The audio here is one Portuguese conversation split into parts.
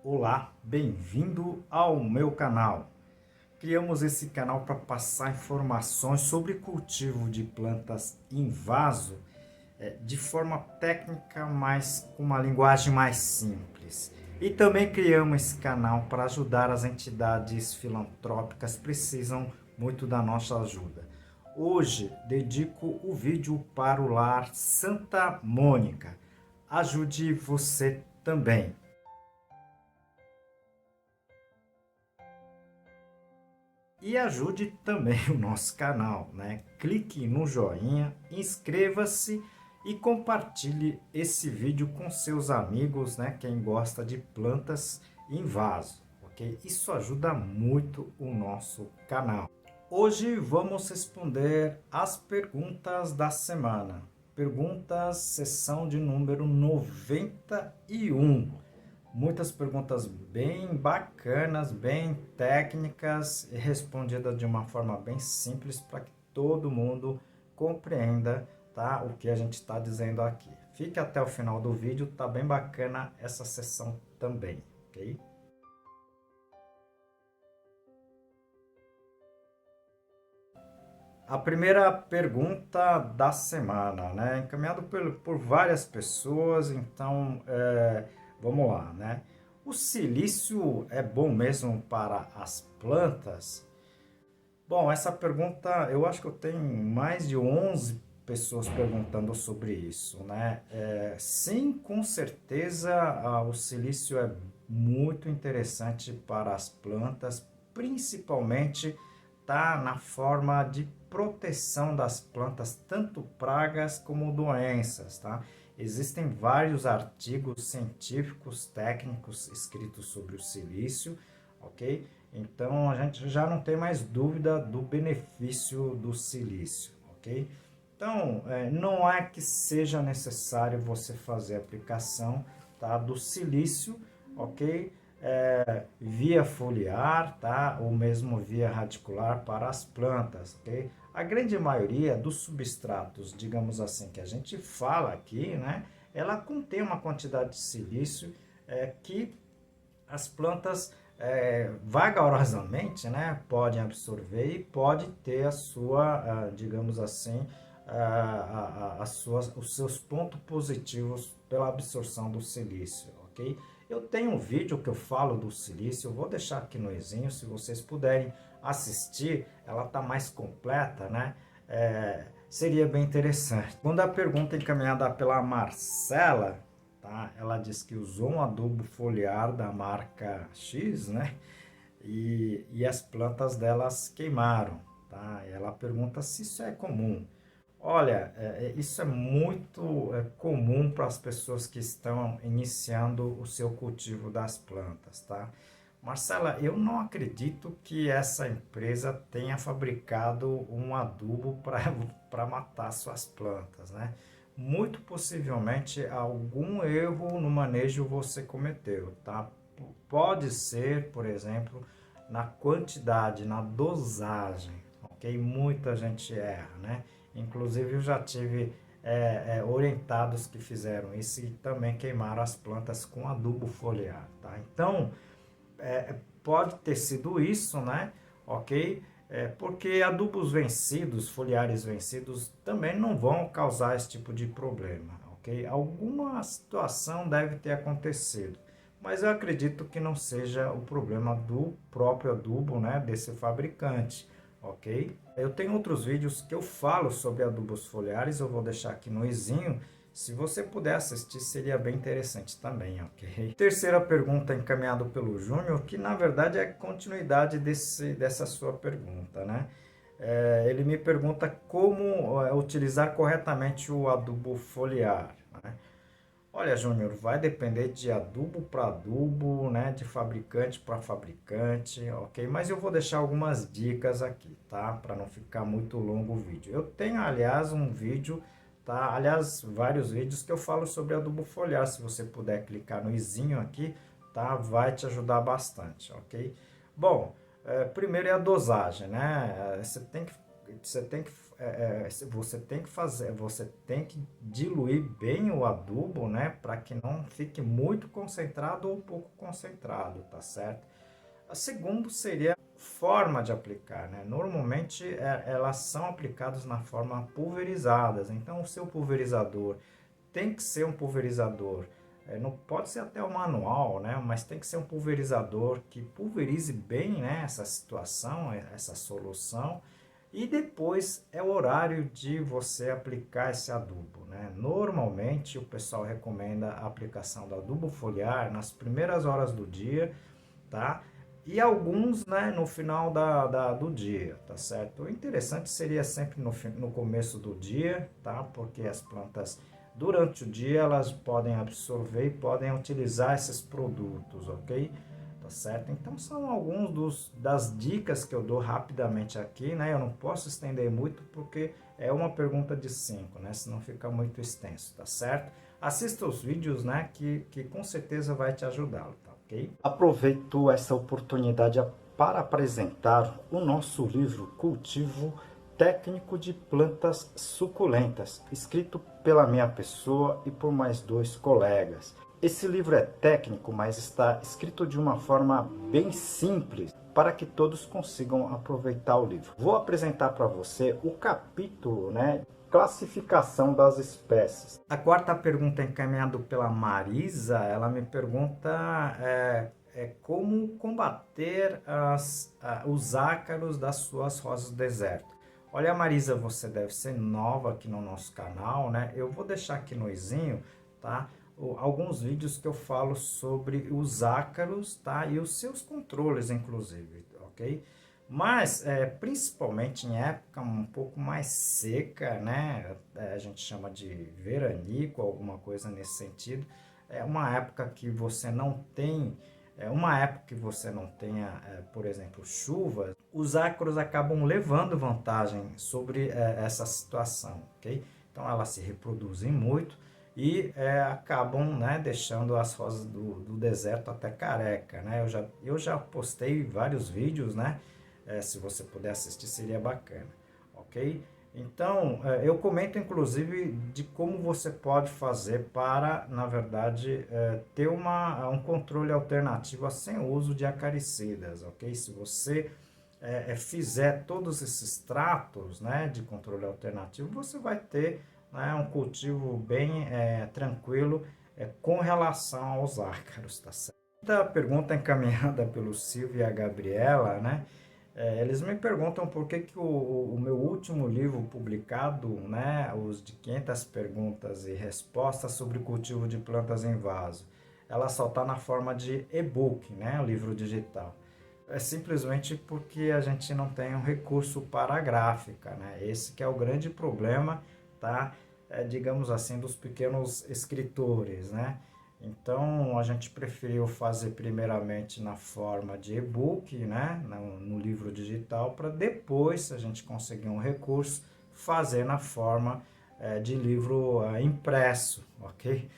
Olá, bem-vindo ao meu canal. Criamos esse canal para passar informações sobre cultivo de plantas em vaso de forma técnica, mas com uma linguagem mais simples. E também criamos esse canal para ajudar as entidades filantrópicas que precisam muito da nossa ajuda. Hoje dedico o vídeo para o Lar Santa Mônica. Ajude você também. E ajude também o nosso canal, né? Clique no joinha, inscreva-se e compartilhe esse vídeo com seus amigos, né? Quem gosta de plantas em vaso, ok? Isso ajuda muito o nosso canal. Hoje vamos responder as perguntas da semana. Perguntas, sessão de número 91. Muitas perguntas bem bacanas, bem técnicas e respondidas de uma forma bem simples para que todo mundo compreenda, tá, o que a gente está dizendo aqui. Fique até o final do vídeo, tá bem bacana essa sessão também, ok? A primeira pergunta da semana, né? Encaminhado por várias pessoas, então vamos lá, né? O silício é bom mesmo para as plantas? Bom, essa pergunta, eu acho que eu tenho mais de 11 pessoas perguntando sobre isso, né? Sim, com certeza, o silício é muito interessante para as plantas, principalmente tá na forma de proteção das plantas, tanto pragas como doenças, tá? Existem vários artigos científicos, técnicos escritos sobre o silício, ok? Então a gente já não tem mais dúvida do benefício do silício, ok? Então não é que seja necessário você fazer a aplicação, tá, do silício, ok? Via foliar, tá? Ou mesmo via radicular para as plantas, ok? A grande maioria dos substratos, digamos assim, que a gente fala aqui, né? Ela contém uma quantidade de silício que as plantas vagarosamente, né, podem absorver e pode ter a sua, digamos assim, os seus pontos positivos pela absorção do silício, ok? Eu tenho um vídeo que eu falo do silício, eu vou deixar aqui no izinho, se vocês puderem assistir, ela está mais completa, né? Seria bem interessante. Quando a pergunta é encaminhada pela Marcela, tá? Ela diz que usou um adubo foliar da marca X, né? E as plantas delas queimaram, tá? E ela pergunta se isso é comum. Olha, isso é muito comum para as pessoas que estão iniciando o seu cultivo das plantas, tá? Marcela, eu não acredito que essa empresa tenha fabricado um adubo para matar suas plantas, né? Muito possivelmente algum erro no manejo você cometeu, tá? Pode ser, por exemplo, na quantidade, na dosagem, ok? Muita gente erra, né? Inclusive eu já tive orientados que fizeram isso e também queimaram as plantas com adubo foliar, tá? Então, pode ter sido isso, né? Ok? Porque adubos vencidos, foliares vencidos, também não vão causar esse tipo de problema, ok? Alguma situação deve ter acontecido, mas eu acredito que não seja o problema do próprio adubo, né? Desse fabricante, ok? Eu tenho outros vídeos que eu falo sobre adubos foliares, eu vou deixar aqui no izinho. Se você puder assistir, seria bem interessante também, ok? Terceira pergunta encaminhada pelo Júnior, que na verdade é continuidade dessa sua pergunta, né? Ele me pergunta como utilizar corretamente o adubo foliar, né? Olha, Júnior, vai depender de adubo para adubo, né? De fabricante para fabricante, ok? Mas eu vou deixar algumas dicas aqui, tá? Para não ficar muito longo o vídeo. Eu tenho, aliás, um vídeo, tá? Aliás, vários vídeos que eu falo sobre adubo foliar. Se você puder clicar no izinho aqui, tá? Vai te ajudar bastante, ok? Bom, primeiro é a dosagem, né? Você tem que você tem que fazer, você tem que diluir bem o adubo, né, para que não fique muito concentrado ou pouco concentrado, tá certo? A segunda seria forma de aplicar, né? Normalmente elas são aplicadas na forma pulverizadas, então o seu pulverizador tem que ser um pulverizador, não pode ser até o manual, né? Mas tem que ser um pulverizador que pulverize bem, né, essa situação, essa solução. E depois é o horário de você aplicar esse adubo, né? Normalmente o pessoal recomenda a aplicação do adubo foliar nas primeiras horas do dia, tá? E alguns, né, no final do dia, tá certo? O interessante seria sempre no começo do dia, tá? Porque as plantas, durante o dia, elas podem absorver e podem utilizar esses produtos, ok? Tá certo? Então, são alguns das dicas que eu dou rapidamente aqui, né? Eu não posso estender muito porque é uma pergunta de 5, né? Senão fica muito extenso, tá certo? Assista os vídeos, né? Que com certeza vai te ajudar, tá ok? Aproveito essa oportunidade para apresentar o nosso livro Cultivo Técnico de Plantas Suculentas, escrito pela minha pessoa e por mais 2 colegas. Esse livro é técnico, mas está escrito de uma forma bem simples para que todos consigam aproveitar o livro. Vou apresentar para você o capítulo, né, classificação das espécies. A quarta pergunta encaminhada pela Marisa, ela me pergunta como combater os ácaros das suas rosas do deserto. Olha, Marisa, você deve ser nova aqui no nosso canal, né? Eu vou deixar aqui no izinho, tá? Alguns vídeos que eu falo sobre os ácaros, tá? E os seus controles, inclusive, ok? Mas, principalmente em época um pouco mais seca, né? A gente chama de veranico, alguma coisa nesse sentido. É uma época que você não tem... uma época que você não tenha, por exemplo, chuva, os ácaros acabam levando vantagem sobre essa situação, ok? Então, elas se reproduzem muito e acabam, né, deixando as rosas do deserto até careca, né? Eu já postei vários vídeos, né? Se você puder assistir, seria bacana, ok? Então, eu comento inclusive de como você pode fazer para, na verdade, ter um controle alternativo sem o uso de acaricidas, ok? Se você fizer todos esses tratos, né, de controle alternativo, você vai ter, né, um cultivo bem tranquilo com relação aos ácaros, tá certo? A pergunta encaminhada pelo Silvio e a Gabriela, né? Eles me perguntam por que o meu último livro publicado, né, os de 500 perguntas e respostas sobre cultivo de plantas em vaso, ela só está na forma de e-book, né, livro digital. É simplesmente porque a gente não tem um recurso para a gráfica, né? Esse que é o grande problema, tá? Digamos assim, dos pequenos escritores, né? Então, a gente preferiu fazer primeiramente na forma de e-book, né, no livro digital, para depois, se a gente conseguir um recurso, fazer na forma de livro impresso, ok?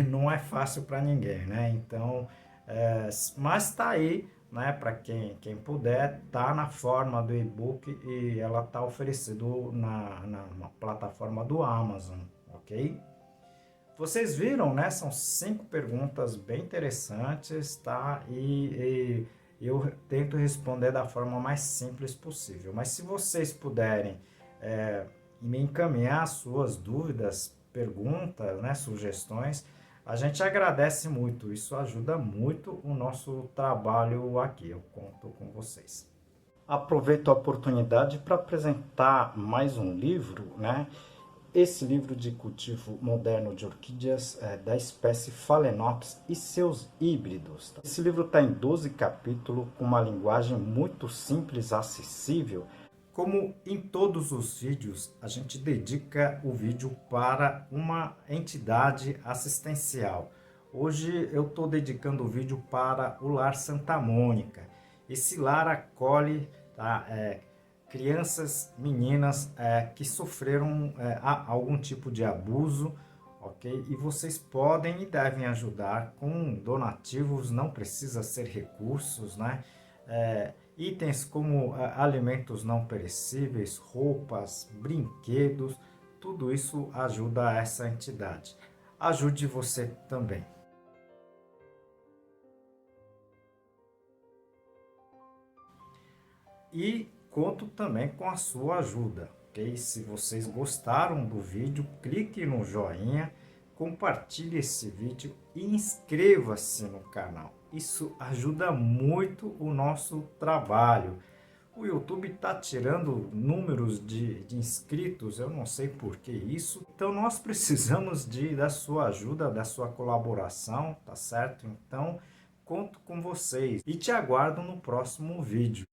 Não é fácil para ninguém, né? Então, mas está aí, né, para quem puder, tá na forma do e-book e ela tá oferecido na plataforma do Amazon, ok? Vocês viram, né? São 5 perguntas bem interessantes, tá? E eu tento responder da forma mais simples possível. Mas se vocês puderem me encaminhar suas dúvidas, perguntas, né, sugestões, a gente agradece muito. Isso ajuda muito o nosso trabalho aqui. Eu conto com vocês. Aproveito a oportunidade para apresentar mais um livro, né? Esse livro de cultivo moderno de orquídeas da espécie Phalaenopsis e seus híbridos. Esse livro está em 12 capítulos, com uma linguagem muito simples, acessível. Como em todos os vídeos, a gente dedica o vídeo para uma entidade assistencial. Hoje eu estou dedicando o vídeo para o Lar Santa Mônica. Esse lar acolhe, tá, crianças, meninas que sofreram algum tipo de abuso, ok? E vocês podem e devem ajudar com donativos, não precisa ser recursos, né? itens como alimentos não perecíveis, roupas, brinquedos, tudo isso ajuda essa entidade. Ajude você também. E conto também com a sua ajuda, ok? Se vocês gostaram do vídeo, clique no joinha, compartilhe esse vídeo e inscreva-se no canal. Isso ajuda muito o nosso trabalho. O YouTube está tirando números de inscritos, eu não sei por que isso. Então nós precisamos da sua ajuda, da sua colaboração, tá certo? Então conto com vocês e te aguardo no próximo vídeo.